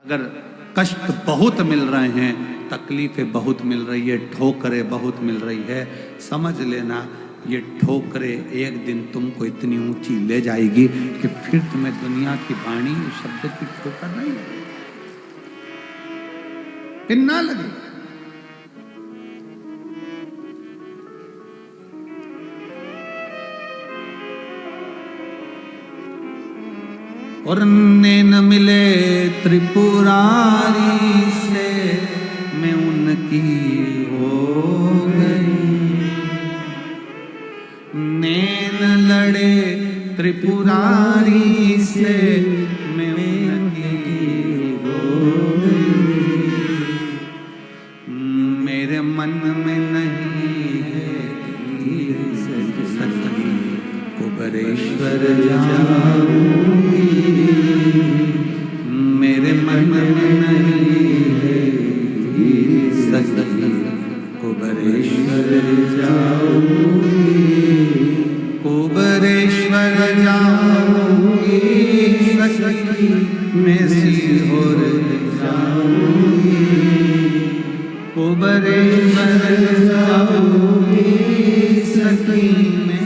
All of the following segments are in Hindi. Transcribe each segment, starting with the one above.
अगर कष्ट बहुत मिल रहे हैं, तकलीफें बहुत मिल रही है, ठोकरें बहुत मिल रही है, समझ लेना ये ठोकरें एक दिन तुमको इतनी ऊंची ले जाएगी कि फिर तुम्हें दुनिया की वाणी शब्द की ठोकर नहीं लगेगी, फिर ना लगे। और नैन मिले त्रिपुरारी से मैं उनकी हो गई, नैन लड़े त्रिपुरारी से मैं उनकी हो गई, मेरे मन में नहीं है सखी कुबरेश्वर जाऊंगी, मेरे मन में नहीं है सखी कुबरेश्वर जाऊंगी, कुबरेश्वर जाऊंगी सखी मैं सीहोर जाऊंगी, कुबरेश्वर जाऊंगी सखी मैं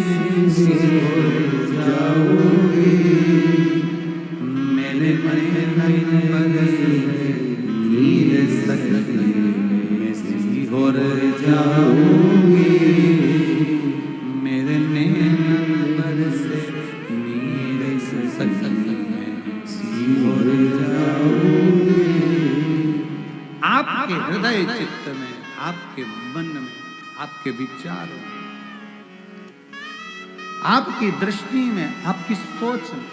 सीहोर जाऊंगी, मेरे मन नीर सखी मैं सीहोर जाऊंगी, मेरे नैन से नीर सखी मैं सीहोर जाऊंगी। आपके हृदय चित्त में, आपके मन में, आपके विचारों में, आपकी दृष्टि में, आपकी सोच में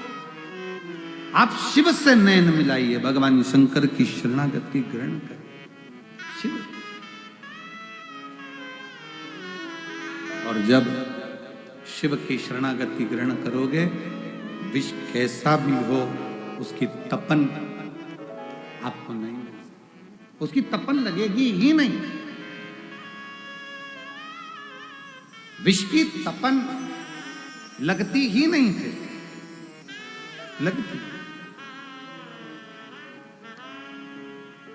आप शिव से नैन मिलाइए, भगवान शंकर की शरणागति ग्रहण करें। शिव, और जब शिव की शरणागति ग्रहण करोगे, विष कैसा भी हो उसकी तपन आपको नहीं, उसकी तपन लगेगी ही नहीं। विष की तपन लगती ही नहीं थे, लगती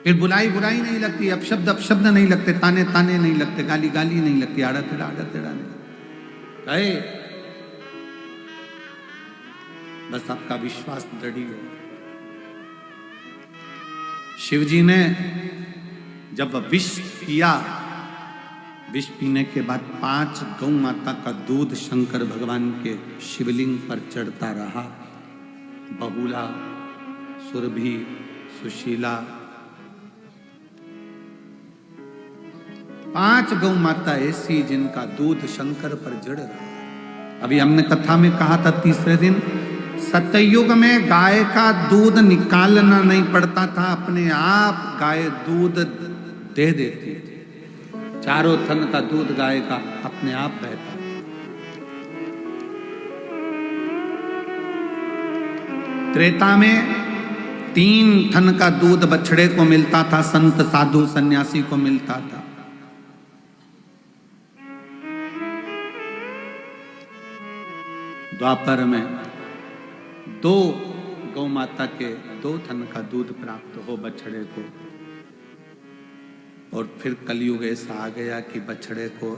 फिर बुलाई नहीं लगती, अपशब्द नहीं लगते, ताने नहीं लगते, गाली नहीं लगती, आड़ा टेढ़ा नहीं कहे, बस आपका विश्वास दृढ़ हो। शिवजी ने जब विष पिया, विष पीने के बाद 5 गौ माता का दूध शंकर भगवान के शिवलिंग पर चढ़ता रहा। बहुला, सुरभि, सुशीला, 5 गौ माता ऐसी जिनका दूध शंकर पर जड़ रहा। अभी हमने कथा में कहा था तीसरे दिन, सतयुग में गाय का दूध निकालना नहीं पड़ता था, अपने आप गाय दूध दे देती थी, चारों थन का दूध गाय का अपने आप बहता। त्रेता में 3 थन का दूध बछड़े को मिलता था, संत साधु सन्यासी को मिलता था। द्वापर में 2 गौ माता के 2 थन का दूध प्राप्त हो बछड़े को, और फिर कलयुग ऐसा आ गया कि बछड़े को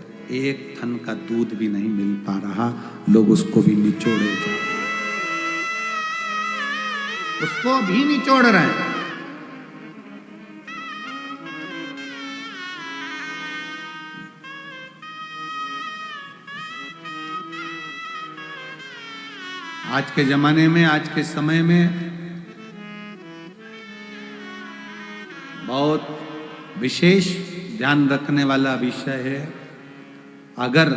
1 थन का दूध भी नहीं मिल पा रहा, लोग उसको भी निचोड़े जा, उसको भी निचोड़ रहे हैं। आज के जमाने में, आज के समय में बहुत विशेष ध्यान रखने वाला विषय है। अगर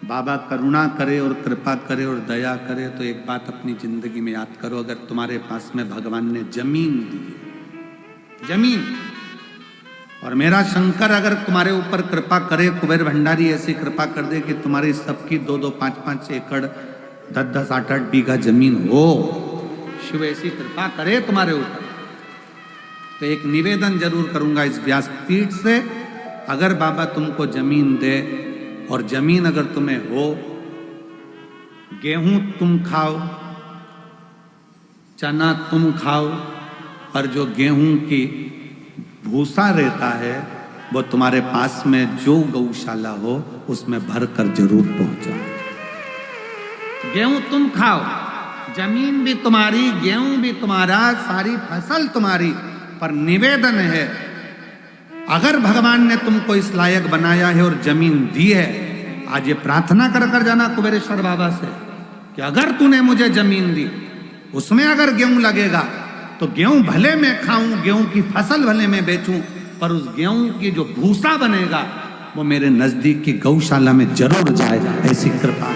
बाबा करुणा करे और कृपा करे और दया करे तो एक बात अपनी जिंदगी में याद करो, अगर तुम्हारे पास में भगवान ने जमीन दी, जमीन, और मेरा शंकर अगर तुम्हारे ऊपर कृपा करे, कुबेर भंडारी ऐसी कृपा कर दे कि तुम्हारी सबकी 2-2, 5-5 एकड़, 10-10, 8-8 बीघा जमीन हो, शिव ऐसी कृपा करे तुम्हारे ऊपर, तो एक निवेदन जरूर करूंगा इस व्यासपीठ से, अगर बाबा तुमको जमीन दे, और जमीन अगर तुम्हें हो, गेहूं तुम खाओ, चना तुम खाओ, और जो गेहूं की भूसा रहता है वो तुम्हारे पास में जो गौशाला हो उसमें भर कर जरूर पहुंचाओ। गेहूं तुम खाओ, जमीन भी तुम्हारी, गेहूं भी तुम्हारा, सारी फसल तुम्हारी, पर निवेदन है अगर भगवान ने तुमको इस लायक बनाया है और जमीन दी है, आज ये प्रार्थना कर कर जाना कुबेरेश्वर बाबा से कि अगर तूने मुझे जमीन दी, उसमें अगर गेहूं लगेगा तो गेहूं भले मैं खाऊं, गेहूं की फसल भले मैं बेचूं, पर उस गेहूं की जो भूसा बनेगा वो मेरे नजदीक की गौशाला में जरूर जाएगा। ऐसी कृपा।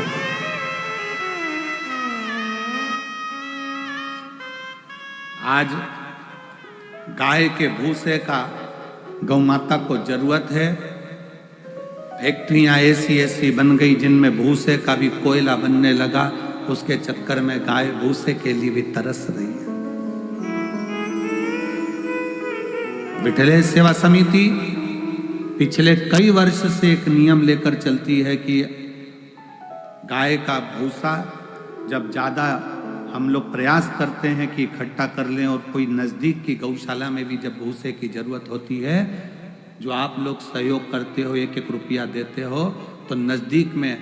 आज गाय के भूसे का गौ माता को जरूरत है। फैक्ट्रियां ऐसी ऐसी बन गई जिनमें भूसे का भी कोयला बनने लगा, उसके चक्कर में गाय भूसे के लिए भी तरस रही है। विठलेश सेवा समिति पिछले कई वर्ष से एक नियम लेकर चलती है कि गाय का भूसा जब ज्यादा हम लोग प्रयास करते हैं कि इकट्ठा कर लें, और कोई नजदीक की गौशाला में भी जब भूसे की जरूरत होती है, जो आप लोग सहयोग करते हो, एक एक रुपया देते हो, तो नजदीक में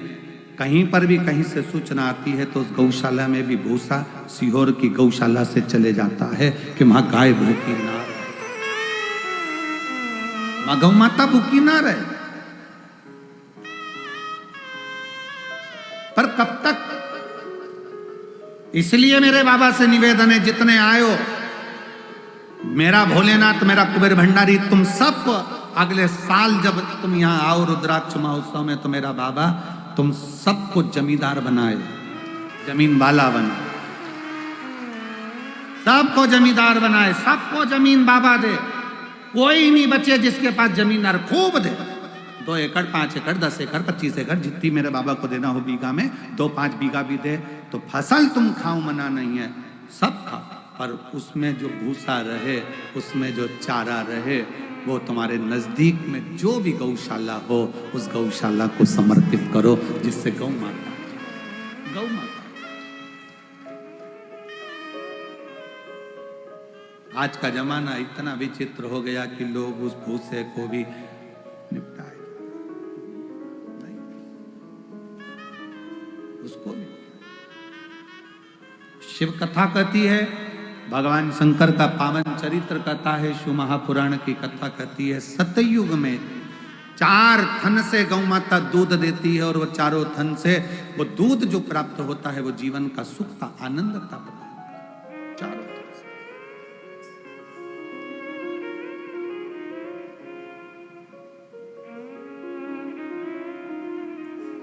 कहीं पर भी कहीं से सूचना आती है तो उस गौशाला में भी भूसा सीहोर की गौशाला से चले जाता है कि वहां गाय भूखी ना रहे, वहां गौ माता भूखी ना रहे। पर कब तक? इसलिए मेरे बाबा से निवेदन है, जितने आयो, मेरा भोलेनाथ, मेरा कुबेर भंडारी, तुम सब अगले साल जब तुम यहां आओ रुद्राक्ष महोत्सव में, तो मेरा बाबा तुम सबको जमींदार बनाए, जमीन वाला बनाए, सबको जमींदार बनाए, सबको जमीन बाबा दे, कोई नहीं बचे जिसके पास जमीन खूब दे। 2 एकड़, 5 एकड़, 10 एकड़, 25 एकड़, जितनी मेरे बाबा को देना हो बीघा में, 2-5 बीघा भी दे, तो फसल तुम खाओ, मना नहीं है, सब खाओ, पर उसमें जो भूसा रहे, उसमें जो चारा रहे, वो तुम्हारे नजदीक में जो भी गौशाला हो उस गौशाला को समर्पित करो, जिससे गौ माता, गौ माता। आज का जमाना इतना विचित्र हो गया कि लोग उस भूसे को भी निपटाए, उसको भी। शिव कथा कहती है, भगवान शंकर का पावन चरित्र कथा है, शिव महापुराण की कथा कहती है, सतयुग में 4 थन से गौ माता दूध देती है, और वो चारों थन से वो दूध जो प्राप्त होता है वो जीवन का सुख का आनंद का पता है। चारों थन से।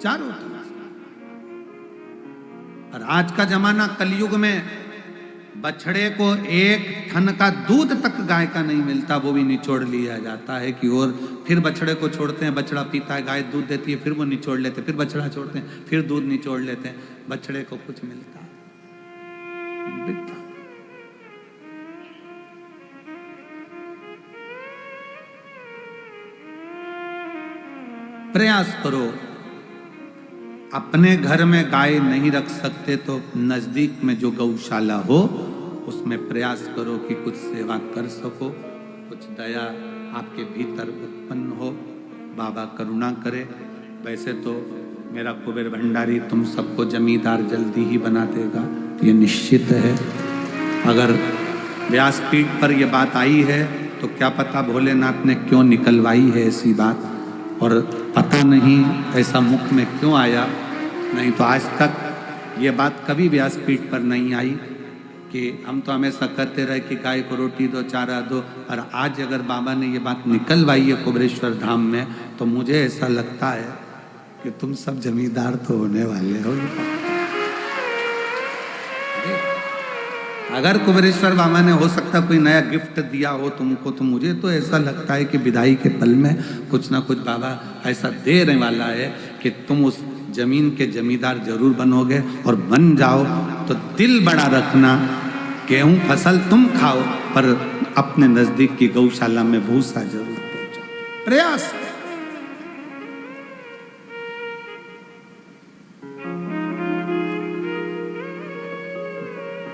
चारों थन से। और आज का जमाना कलयुग में बछड़े को 1 थन का दूध तक गाय का नहीं मिलता, वो भी निचोड़ लिया जाता है कि और फिर बछड़े को छोड़ते हैं, बछड़ा पीता है, गाय दूध देती है, फिर वो निचोड़ लेते हैं, फिर बछड़ा छोड़ते हैं, फिर दूध निचोड़ लेते हैं, बछड़े को कुछ मिलता बिकता। प्रयास करो, अपने घर में गाय नहीं रख सकते तो नजदीक में जो गौशाला हो उसमें प्रयास करो कि कुछ सेवा कर सको, कुछ दया आपके भीतर उत्पन्न हो, बाबा करुणा करे। वैसे तो मेरा कुबेर भंडारी तुम सबको जमींदार जल्दी ही बना देगा, ये निश्चित है। अगर व्यासपीठ पर यह बात आई है तो क्या पता भोलेनाथ ने क्यों निकलवाई है ऐसी बात, और पता नहीं ऐसा मुख में क्यों आया, नहीं तो आज तक ये बात कभी व्यासपीठ पर नहीं आई कि हम तो हमेशा कहते रहे कि गाय को रोटी दो, चारा दो, और आज अगर बाबा ने ये बात निकलवाई है कुबेरेश्वर धाम में, तो मुझे ऐसा लगता है कि तुम सब जमींदार तो होने वाले हो। अगर कुबेरेश्वर बाबा ने हो सकता कोई नया गिफ्ट दिया हो तुमको, तो मुझे तो ऐसा लगता है कि विदाई के पल में कुछ ना कुछ बाबा ऐसा देने वाला है कि तुम उस जमीन के जमींदार जरूर बनोगे, और बन जाओ तो दिल बड़ा रखना, गेहूं फसल तुम खाओ, पर अपने नजदीक की गौशाला में भूसा जरूर पहुंचाओ। प्रयास।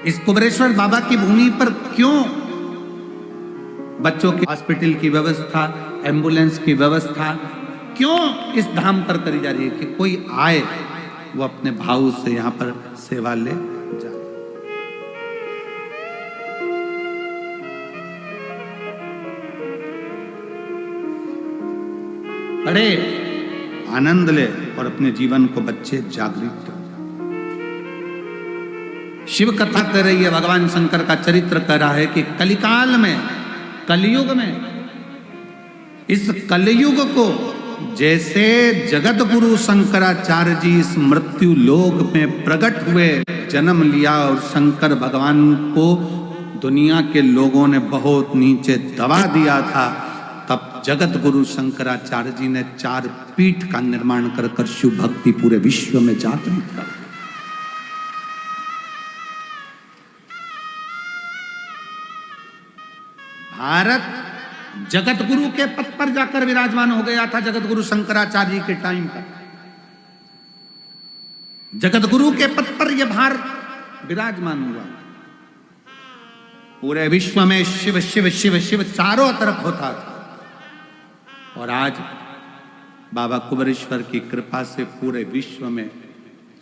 इस कुबेरेश्वर बाबा की भूमि पर क्यों बच्चों के हॉस्पिटल की व्यवस्था, एम्बुलेंस की व्यवस्था क्यों इस धाम पर करी जा रही है कि कोई आए वो अपने भाव से यहां पर सेवा ले जाए। पढ़े, आनंद ले और अपने जीवन को बच्चे जागृत कर। शिव कथा कर रही है, भगवान शंकर का चरित्र कर रहा है कि कलिकाल में, कलयुग में, इस कलयुग को जैसे जगत गुरु शंकराचार्य जी इस मृत्यु लोक में प्रकट हुए, जन्म लिया और शंकर भगवान को दुनिया के लोगों ने बहुत नीचे दबा दिया था, तब जगत गुरु शंकराचार्य जी ने 4 पीठ का निर्माण कर कर शिव भक्ति पूरे विश्व में जागृत कर दी। भारत जगत गुरु के पद पर जाकर विराजमान हो गया था। जगत गुरु शंकराचार्य जी के टाइम पर जगत गुरु के पद पर यह भारत विराजमान हुआ। पूरे विश्व में शिव शिव शिव शिव चारों तरफ होता था। और आज बाबा कुबेरेश्वर की कृपा से पूरे विश्व में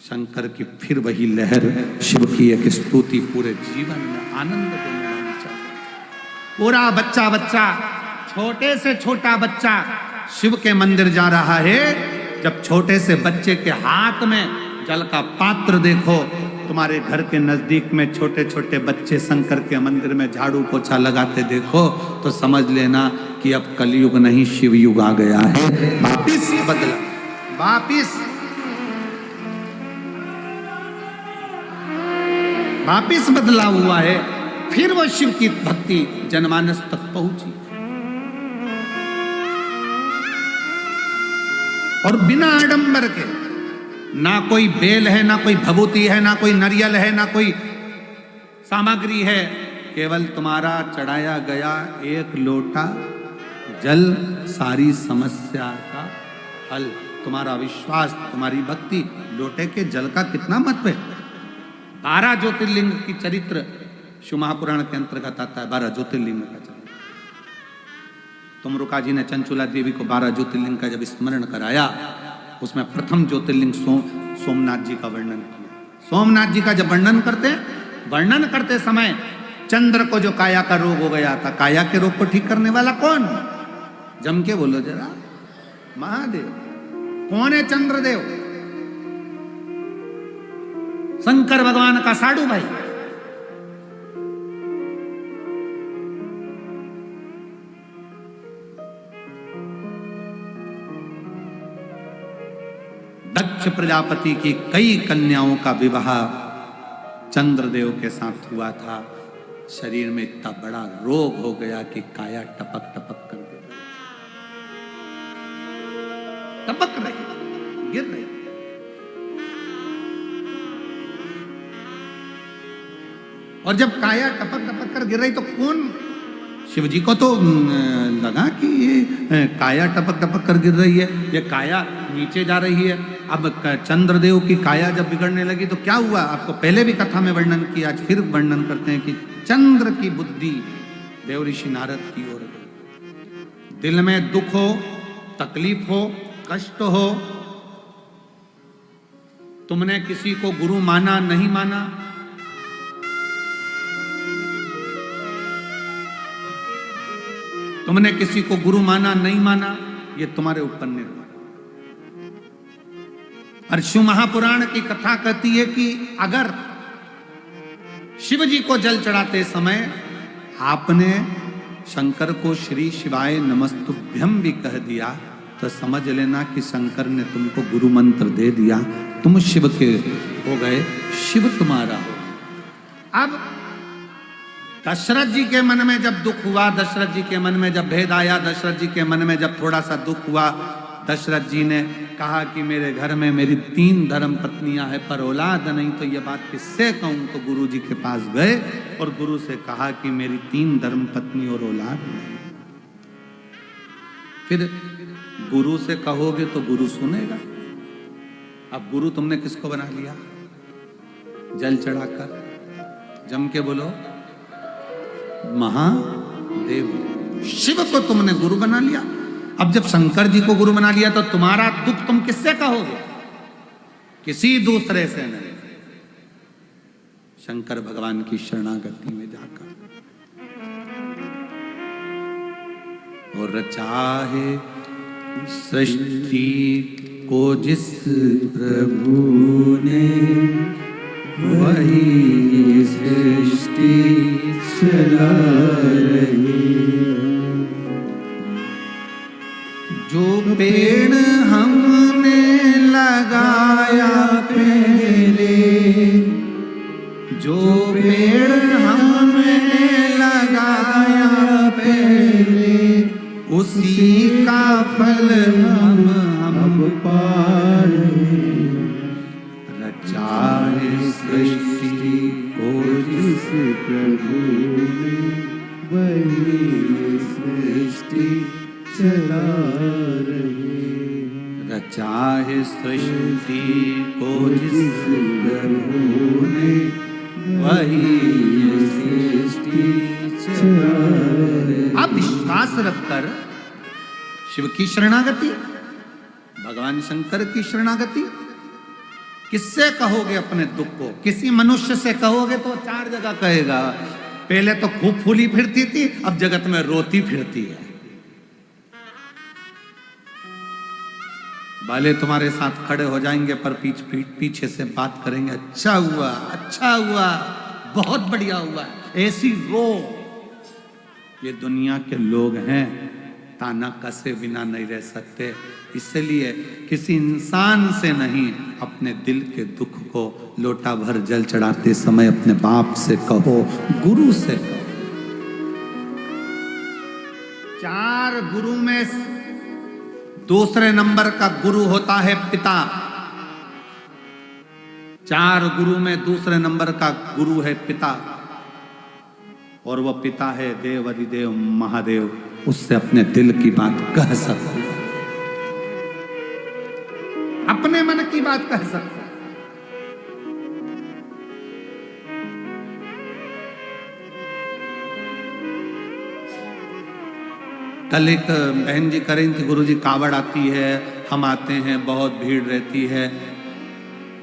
शंकर की फिर वही लहर, शिव की एक स्तुति पूरे जीवन में आनंद देने वाली चल रही है। पूरा बच्चा बच्चा, छोटे से छोटा बच्चा शिव के मंदिर जा रहा है। जब छोटे से बच्चे के हाथ में जल का पात्र देखो, तुम्हारे घर के नजदीक में छोटे छोटे बच्चे शंकर के मंदिर में झाड़ू पोछा लगाते देखो, तो समझ लेना कि अब कलयुग नहीं शिव युग आ गया है। वापिस बदला, वापिस बदला हुआ है। फिर वो शिव की भक्ति जनमानस तक पहुंची और बिना आडंबर के, ना कोई बेल है, ना कोई भभूति है, ना कोई नारियल है, ना कोई सामग्री है, केवल तुम्हारा चढ़ाया गया एक लोटा जल सारी समस्या का हल। तुम्हारा विश्वास, तुम्हारी भक्ति, लोटे के जल का कितना महत्व है। 12 ज्योतिर्लिंग की चरित्र शिव महापुराण के अंतर्गत आता है। 12 ज्योतिर्लिंग का चरित्र। तुमरुका जी ने चंचुला देवी को 12 ज्योतिर्लिंग का जब स्मरण कराया, उसमें प्रथम ज्योतिर्लिंग सोमनाथ जी का वर्णन किया। सोमनाथ जी का जब वर्णन करते समय चंद्र को जो काया का रोग हो गया था, काया के रोग को ठीक करने वाला कौन? जम के बोलो जरा, महादेव। कौन है चंद्रदेव? शंकर भगवान का साडू भाई। दक्ष प्रजापति की कई कन्याओं का विवाह चंद्रदेव के साथ हुआ था। शरीर में इतना बड़ा रोग हो गया कि काया टपक टपक कर गिर रही, टपक रही, गिर रही। और जब काया टपक टपक कर गिर रही तो कौन? शिव जी को तो लगा कि ये काया टपक टपक कर गिर रही है, ये काया नीचे जा रही है। अब चंद्रदेव की काया जब बिगड़ने लगी तो क्या हुआ? आपको पहले भी कथा में वर्णन किया, आज फिर वर्णन करते हैं कि चंद्र की बुद्धि देव ऋषि नारद की ओर गई। दिल में दुख हो, तकलीफ हो, कष्ट हो, तुमने किसी को गुरु माना नहीं माना, तुमने किसी को गुरु माना नहीं माना, ये तुम्हारे ऊपर निर्भर। और शिव महापुराण की कथा कहती है कि अगर शिव जी को जल चढ़ाते समय आपने शंकर को श्री शिवाय नमस्तुभ्यम भी कह दिया तो समझ लेना कि शंकर ने तुमको गुरु मंत्र दे दिया, तुम शिव के हो गए, शिव तुम्हारा हो। अब दशरथ जी के मन में जब दुख हुआ, दशरथ जी के मन में जब भेद आया, दशरथ जी के मन में जब थोड़ा सा दुख हुआ, दशरथ जी ने कहा कि मेरे घर में मेरी 3 धर्म पत्नियां हैं पर औलाद नहीं, तो ये बात किससे कहूं? तो गुरु जी के पास गए और गुरु से कहा कि मेरी 3 धर्म पत्नी और औलाद नहीं। फिर गुरु से कहोगे तो गुरु सुनेगा। अब गुरु तुमने किसको बना लिया? जल चढ़ाकर। जम के बोलो महादेव। शिव को तुमने गुरु बना लिया। अब जब शंकर जी को गुरु बना लिया तो तुम्हारा दुख तुम किससे कहोगे? किसी दूसरे से नहीं, शंकर भगवान की शरणागति में जाकर। और चाहे सृष्टि को जिस प्रभु ने, वही सृष्टि चला रही। जो पेड़ हमने लगाया पहले, जो पेड़ हमने लगाया पहले, उसी का फल हम पा रहे। रचाए सृष्टि को जिस प्रभु ने, वही सृष्टि चला रहे। रचाए सृष्टि को जिस प्रभु ने, वही सृष्टि चला रहे। आप विश्वास रखकर शिव की शरणागति, भगवान शंकर की शरणागति, किससे कहोगे अपने दुख को? किसी मनुष्य से कहोगे तो 4 जगह कहेगा। पहले तो खूब फूली फिरती थी, अब जगत में रोती फिरती है। भले तुम्हारे साथ खड़े हो जाएंगे पर पीछे से बात करेंगे, अच्छा हुआ, अच्छा हुआ, बहुत बढ़िया हुआ, ऐसी रो। ये दुनिया के लोग हैं, ताना कसे बिना नहीं रह सकते। इसलिए किसी इंसान से नहीं, अपने दिल के दुख को लोटा भर जल चढ़ाते समय अपने बाप से कहो, गुरु से कहो। 4 गुरु में दूसरे नंबर का गुरु होता है पिता। 4 गुरु में दूसरे नंबर का गुरु है पिता, और वह पिता है देव अधिदेव महादेव। उससे अपने दिल की बात कह सकते, अपने मन की बात कह सकते। कल एक बहन जी कह रही थी, गुरु जी कावड़ आती है, हम आते हैं, बहुत भीड़ रहती है,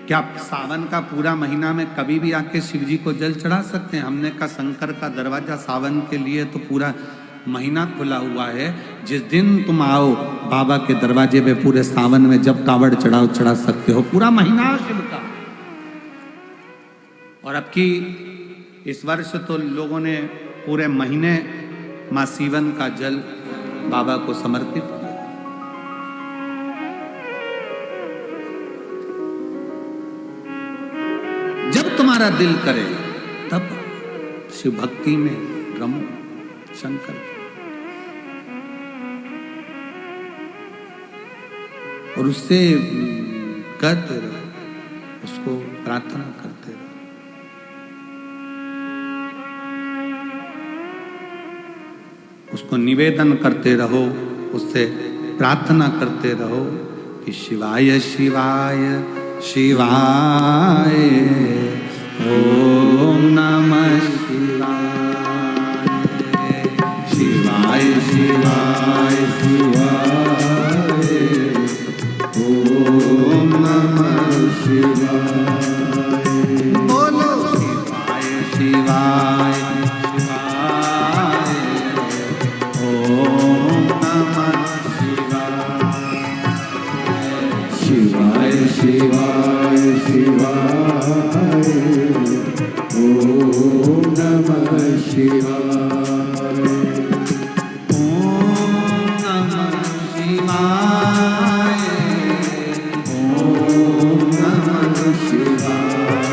क्या सावन का पूरा महीना में कभी भी आके शिव जी को जल चढ़ा सकते हैं? हमने कहा शंकर का दरवाजा सावन के लिए तो पूरा महीना खुला हुआ है। जिस दिन तुम आओ बाबा के दरवाजे पे, पूरे सावन में जब कावड़ चढ़ाओ चढ़ा सकते हो, पूरा महीना शिव का। और अब की इस वर्ष तो लोगों ने पूरे महीने मां सीवन का जल बाबा को समर्पित किया। जब तुम्हारा दिल करे तब शिव भक्ति में रमो, शंकर की, और उससे करते रहो, उसको प्रार्थना करते रहो। उसको निवेदन करते रहो, उससे प्रार्थना करते रहो कि शिवाय शिवाय शिवाय, ओम नमः शिवाय, शिवाय शिवाय शिवाय, ओम नमः शिवाय। बोलो शिवाय शिवाय शिवाय, ओम नमः शिवाय, शिवाय शिवाय शिवाय, ओम नमः शिवाय, ओम नमः शिवाय, ओम नमः शिवाय,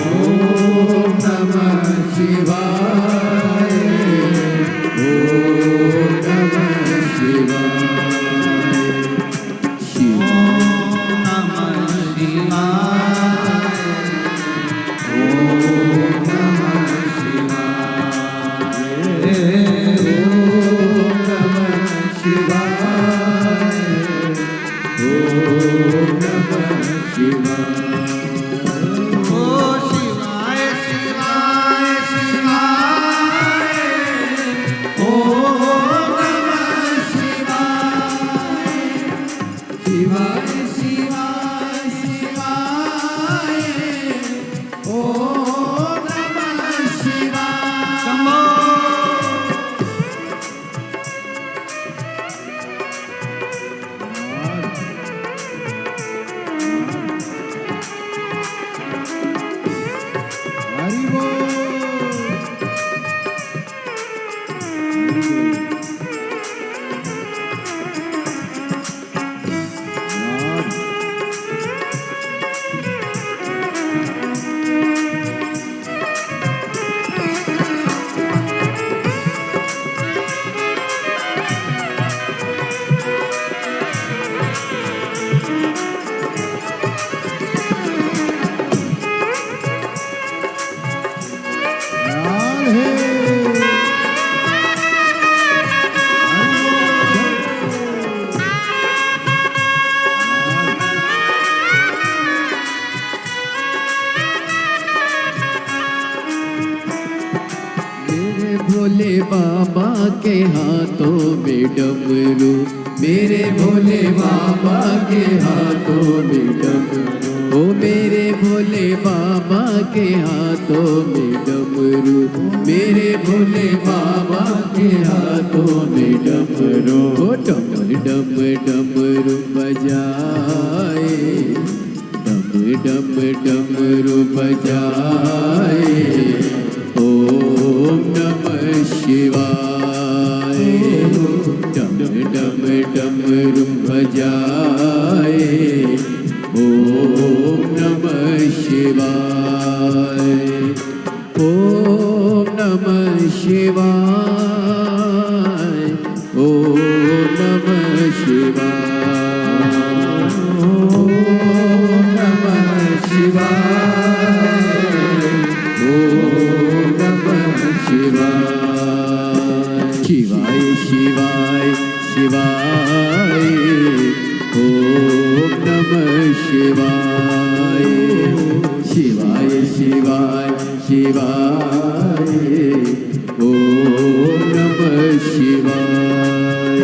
ओम नमः शिवाय, ओम नमः शिवाय, ओम नमः शिवाय, ओम नमः शिवाय, ओम नमः शिवाय, ओम नमः शिवाय। ओ शिवाय शिवाय शिवाय, भोले बाबा के हाथों में डमरू, मेरे भोले बाबा के हाथों में डमरू, ओ मेरे भोले बाबा के हाथों में डमरू, मेरे भोले बाबा के हाथों में डमरू, ओ डम डम डमरू बजाए, डम डम डमरू बजाए, ओम नमः शिवाय, डम डम डमरू बजाए, ओम नमः शिवाय, ओम नमः शिवाय, ओम नमः शिवाय, ओम नमः शिवाय, ओम नमः शिवाय, शिवाय शिवाय शिवाय, ओम नमः शिवाय, शिवाय शिवाय शिवाय, ओम नमः शिवाय।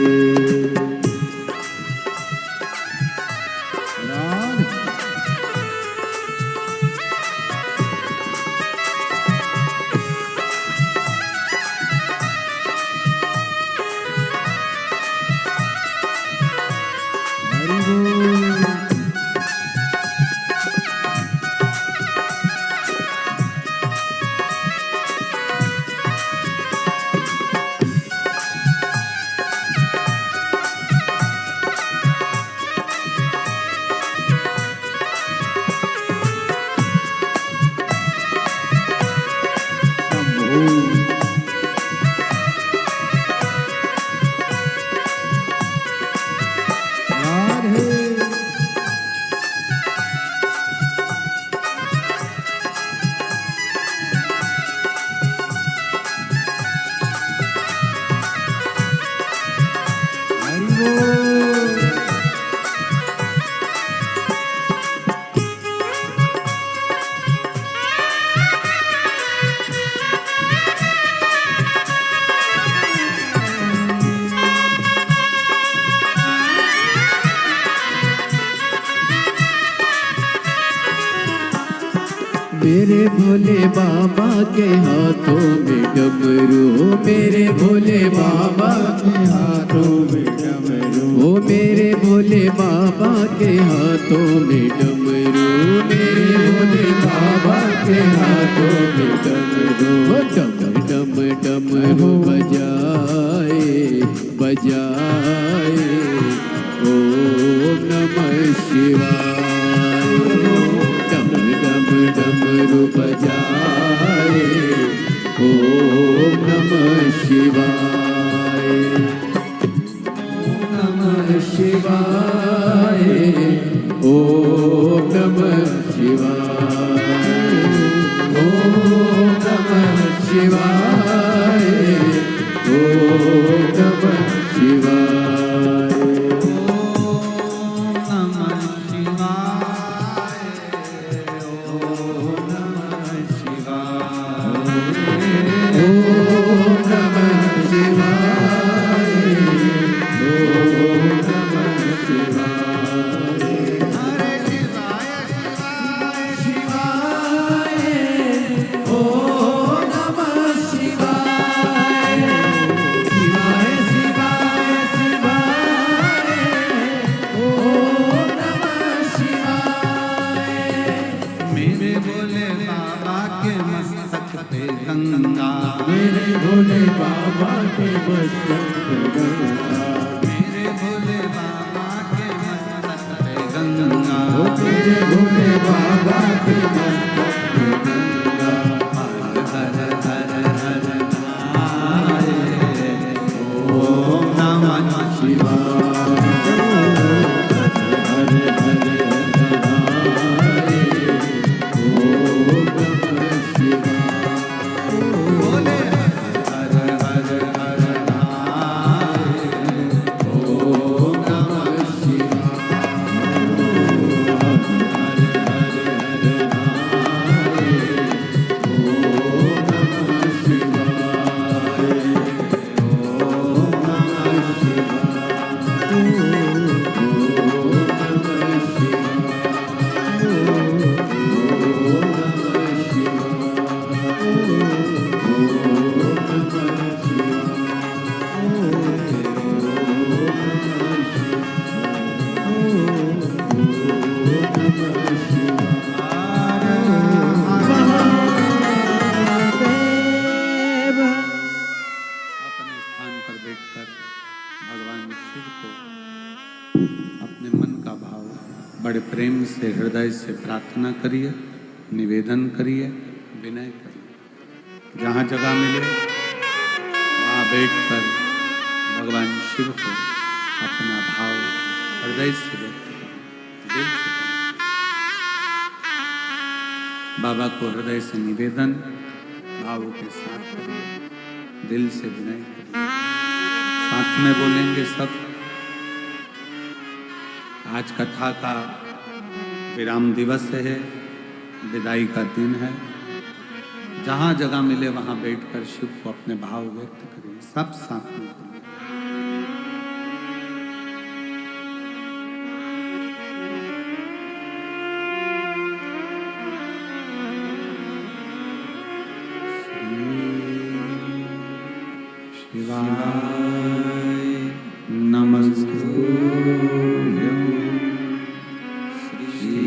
मेरे भोले बाबा के हाथों में डमरू, मेरे भोले बाबा के हाथों में डमरू, ओ मेरे भोले बाबा के हाथों में डमरू, मेरे भोले बाबा के हाथों में डमरू, डम डम डमरू बजाए बजाए, ओम नमः शिवाय, डम डम डमरू बजाए, ओम नमः शिवाय, ओम नमः शिवाय, ओम नमः शिवाय, ओम नमः शिवाय, ओम नमः शिवाय, ओम नमः शिवाय, ओम नमः शिवाय, ओम नमः शिवाय। भोले बाबा के मस्तक पे गंगा, मेरे भोले बाबा के मस्तक पे गंगा, मेरे भोले बाबा के मस्तक पे गंगा। हर हर हर हर नारायण, ओम नमः शिवाय। हरे हरे बोले हर हर हर नारायण, ओम नमः अपने स्थान पर बैठकर भगवान शिव को अपने मन का भाव बड़े प्रेम से हृदय से प्रार्थना करिए, निवेदन करिए, विनय करिए। जहाँ जगह मिले वहाँ बैठकर भगवान शिव को अपना भाव हृदय से व्यक्त करें, दिल से करें। बाबा को हृदय से निवेदन भाव के साथ करिए, दिल से विनय करिए। साथ में बोलेंगे सब। आज कथा का विराम दिवस है, विदाई का दिन है। जहाँ जगह मिले वहाँ बैठकर शिव को अपने भाव व्यक्त करिए, सब साथ में बोलें। शिवाय नमस्तुभ्यं, श्री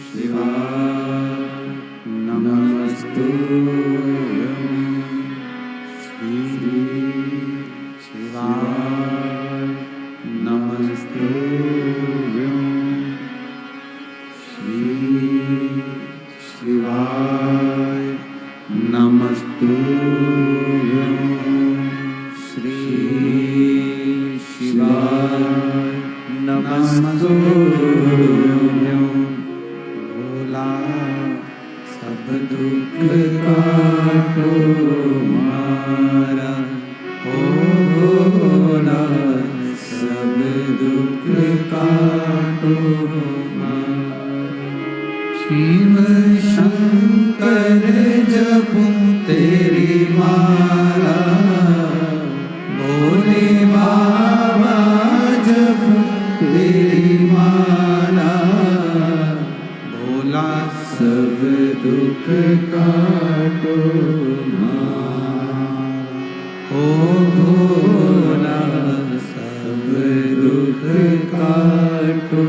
शिवाय नमस्तुभ्यं, श्री शिवाय नमस्तुभ्यं, श्री शिवाय नमस्तुभ्यं, श्री शिवाय नमस्तुभ्यं। भोला सब दुख काटो मारा, ओ भोला सब दुख काटो मारा। शिव शंकर जपूं तेरी माला, भोले बाबा जपूं तेरी माला। भोला सब दुख काटो मारा, ओ भोला सब दुख काटो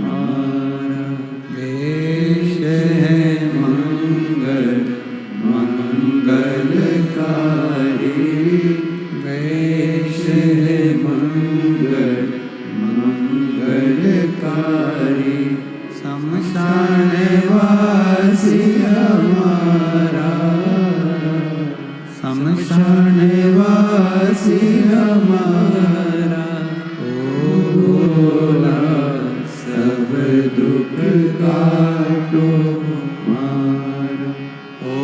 मारा। वेश है मंगल मंगलकारी, वेश है मंगल मंगलकारी। शमशान वासी हमारा, शमशान वासी हमारा। ओ भोला सब दुख काटो मारा, ओ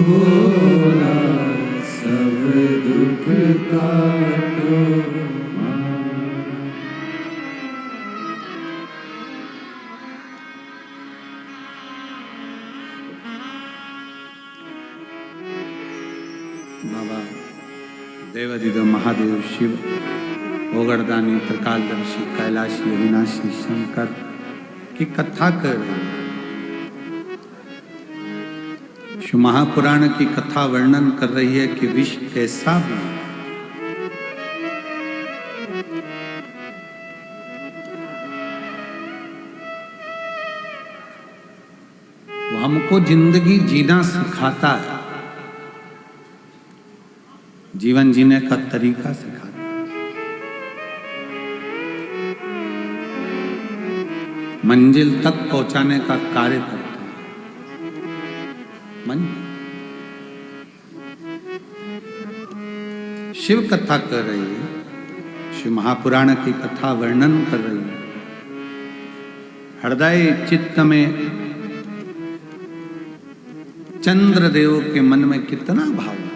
भोला सब दुख काटो मारा। बाबा देवादिदेव महादेव शिव, ओगरदानी, त्रिकालदर्शी, कैलाशी, अविनाशी शंकर की कथा कर रहे हैं। शिव महापुराण की कथा वर्णन कर रही है कि विष कैसा भी वो हमको जिंदगी जीना सिखाता है। जीवन जीने का तरीका सिखाते हैं, मंजिल तक पहुंचाने का कार्य करते हैं। शिव कथा कर रही है, शिव महापुराण की कथा वर्णन कर रही है। हृदय चित्त में चंद्रदेव के मन में कितना भाव होता है।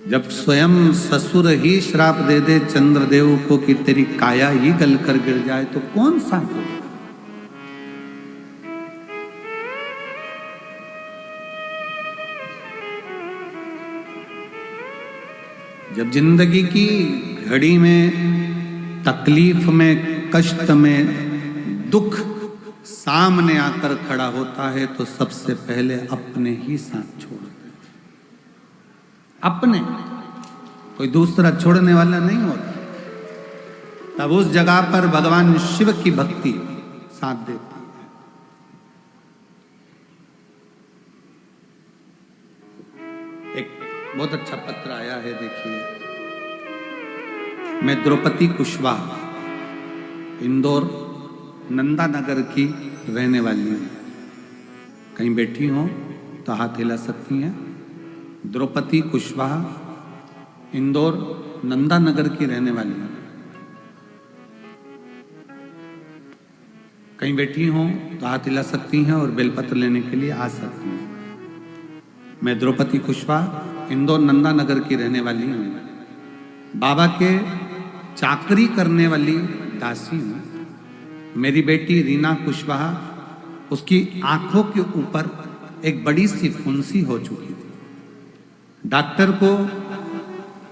जब स्वयं ससुर ही श्राप दे दे चंद्रदेव को कि तेरी काया ही गल कर गिर जाए तो कौन सा हो? जब जिंदगी की घड़ी में तकलीफ में कष्ट में दुख सामने आकर खड़ा होता है तो सबसे पहले अपने ही साथ छोड़ते हैं। अपने, कोई दूसरा छोड़ने वाला नहीं होता। तब उस जगह पर भगवान शिव की भक्ति साथ देती है। एक बहुत अच्छा पत्र आया है, देखिए। मैं द्रौपदी कुशवाहा, इंदौर नंदा नगर की रहने वाली हूँ। कहीं बैठी हो तो हाथ हिला सकती हैं। द्रौपदी कुशवाहा, इंदौर नंदा नगर की रहने वाली हूँ। कहीं बैठी हो तो हाथ हिला सकती हैं और बेलपत्र लेने के लिए आ सकती हैं। मैं द्रौपदी कुशवाहा, इंदौर नंदा नगर की रहने वाली हूँ। बाबा के चाकरी करने वाली दासी हूँ। मेरी बेटी रीना कुशवाहा, उसकी आंखों के ऊपर एक बड़ी सी फुंसी हो चुकी थी। डॉक्टर को,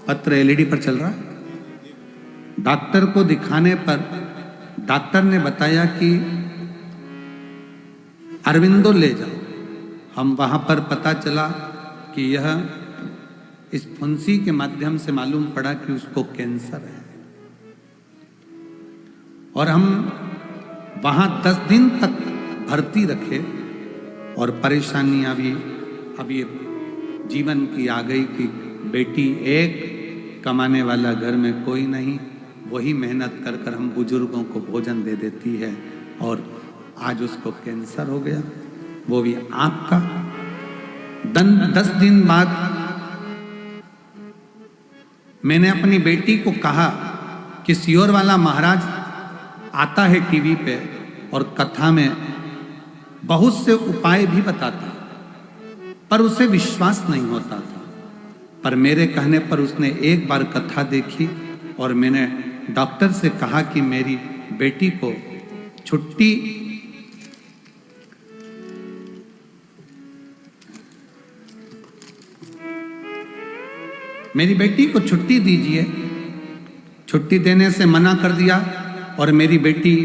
पत्र एलईडी पर चल रहा है, डॉक्टर को दिखाने पर डॉक्टर ने बताया कि अरविंदो ले जाओ। हम वहां पर पता चला कि यह इस फुंसी के माध्यम से मालूम पड़ा कि उसको कैंसर है। और हम वहां 10 दिन तक भर्ती रखे और परेशानियां भी अब ये जीवन की आ गई कि बेटी एक, कमाने वाला घर में कोई नहीं, वही मेहनत कर कर हम बुजुर्गों को भोजन दे देती है। और आज उसको कैंसर हो गया, वो भी आंख का। 10 दिन बाद मैंने अपनी बेटी को कहा कि सियोर वाला महाराज आता है टीवी पे और कथा में बहुत से उपाय भी बताता, पर उसे विश्वास नहीं होता था। पर मेरे कहने पर उसने एक बार कथा देखी और मैंने डॉक्टर से कहा कि मेरी बेटी को छुट्टी दीजिए। छुट्टी देने से मना कर दिया और मेरी बेटी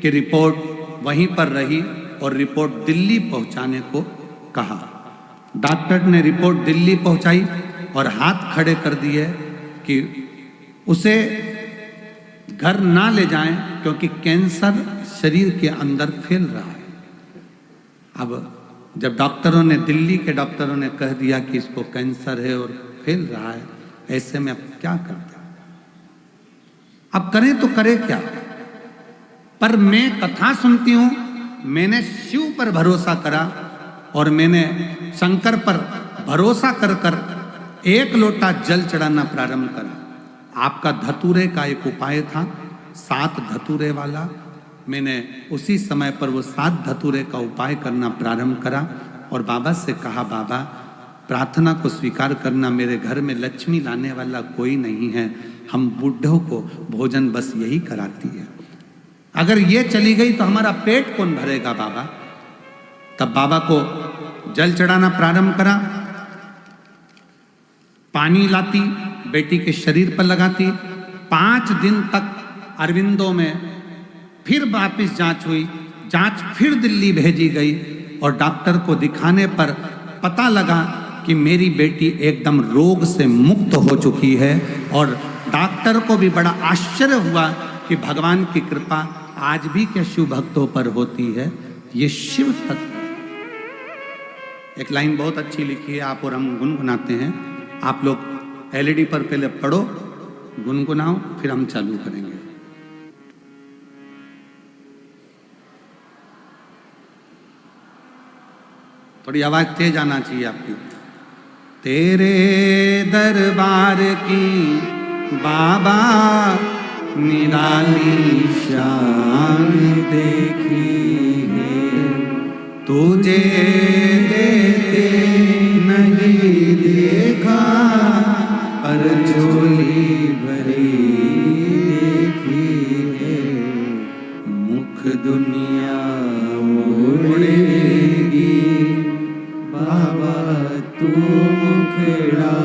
की रिपोर्ट वहीं पर रही और रिपोर्ट दिल्ली पहुंचाने को कहा। डॉक्टर ने रिपोर्ट दिल्ली पहुंचाई और हाथ खड़े कर दिए कि उसे घर ना ले जाएं क्योंकि कैंसर शरीर के अंदर फैल रहा है। अब जब दिल्ली के डॉक्टरों ने कह दिया कि इसको कैंसर है और फैल रहा है, ऐसे में अब क्या करते? अब करें तो करें क्या? पर मैं कथा सुनती हूं, मैंने शिव पर भरोसा करा और मैंने शंकर पर भरोसा कर कर 1 लोटा जल चढ़ाना प्रारंभ करा। आपका धतूरे का एक उपाय था, 7 धतूरे वाला। मैंने उसी समय पर वो 7 धतूरे का उपाय करना प्रारंभ करा और बाबा से कहा, बाबा प्रार्थना को स्वीकार करना, मेरे घर में लक्ष्मी लाने वाला कोई नहीं है, हम बूढ़ों को भोजन बस यही कराती है, अगर ये चली गई तो हमारा पेट कौन भरेगा बाबा? तब बाबा को जल चढ़ाना प्रारंभ करा। पानी लाती, बेटी के शरीर पर लगाती। 5 दिन तक अरविंदो में फिर वापिस जांच हुई, जांच फिर दिल्ली भेजी गई और डॉक्टर को दिखाने पर पता लगा कि मेरी बेटी एकदम रोग से मुक्त हो चुकी है। और डॉक्टर को भी बड़ा आश्चर्य हुआ कि भगवान की कृपा आज भी क्या शिव भक्तों पर होती है। ये शिव तत्व। एक लाइन बहुत अच्छी लिखी है, आप और हम गुनगुनाते हैं। आप लोग एलईडी पर पहले पढ़ो, गुनगुनाओ, फिर हम चालू करेंगे। थोड़ी आवाज तेज आना चाहिए आपकी। तेरे दरबार की बाबा निराली शान देखी है, तुझे देते नहीं देखा, पर झोली भरी देखी है। मुख दुनिया ओढ़ेगी, बाबा तू मुखड़ा